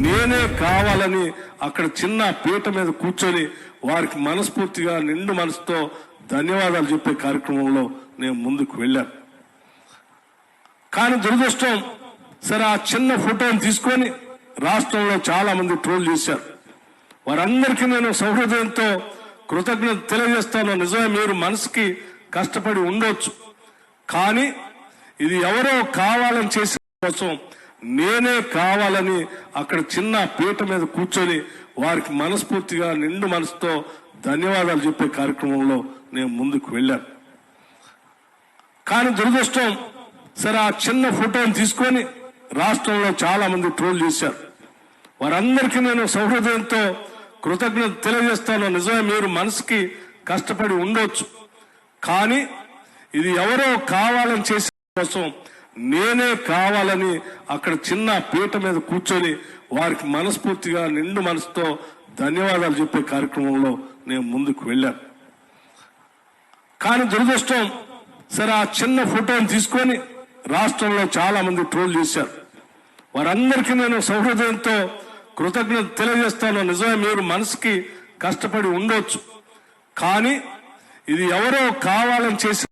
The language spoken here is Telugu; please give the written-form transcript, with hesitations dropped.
నేనే కావాలని అక్కడ చిన్న పీట మీద కూర్చొని వారికి మనస్ఫూర్తిగా నిండు మనసుతో ధన్యవాదాలు చెప్పే కార్యక్రమంలో నేను ముందుకు వెళ్ళాను. కానీ దురదృష్టం, సరే ఆ చిన్న ఫోటోని తీసుకొని రాష్ట్రంలో చాలా మంది ట్రోల్ చేశారు. వారందరికీ నేను సౌహృదయంతో కృతజ్ఞత తెలియజేస్తాను. నిజమే, మీరు మనసుకి కష్టపడి ఉండొచ్చు, కానీ ఇది ఎవరో కావాలని చేసే కోసం నేనే కావాలని అక్కడ చిన్న పీట మీద కూర్చొని వారికి మనస్ఫూర్తిగా నిండు మనసుతో ధన్యవాదాలు చెప్పే కార్యక్రమంలో నేను ముందుకు వెళ్ళాను. కానీ దురదృష్టం, సరే ఆ చిన్న ఫోటోని తీసుకొని రాష్ట్రంలో చాలా మంది ట్రోల్ చేశారు. వారందరికీ నేను సౌహృదయంతో కృతజ్ఞత తెలియజేస్తాను. నిజమే, మీరు మనసుకి కష్టపడి ఉండొచ్చు, కానీ ఇది ఎవరో కావాలని చేసే కోసం నేనే కావాలని అక్కడ చిన్న పీట మీద కూర్చొని వారికి మనస్ఫూర్తిగా నిండు మనసుతో ధన్యవాదాలు చెప్పే కార్యక్రమంలో నేను ముందుకు వెళ్ళాను. కానీ దురదృష్టం, సరే ఆ చిన్న ఫోటోని తీసుకొని రాష్ట్రంలో చాలా మంది ట్రోల్ చేశారు. వారందరికీ నేను సౌహృదయంతో కృతజ్ఞత తెలియజేస్తాను. నిజమే, మీరు మనసుకి కష్టపడి ఉండొచ్చు, కానీ ఇది ఎవరో కావాలని చేసే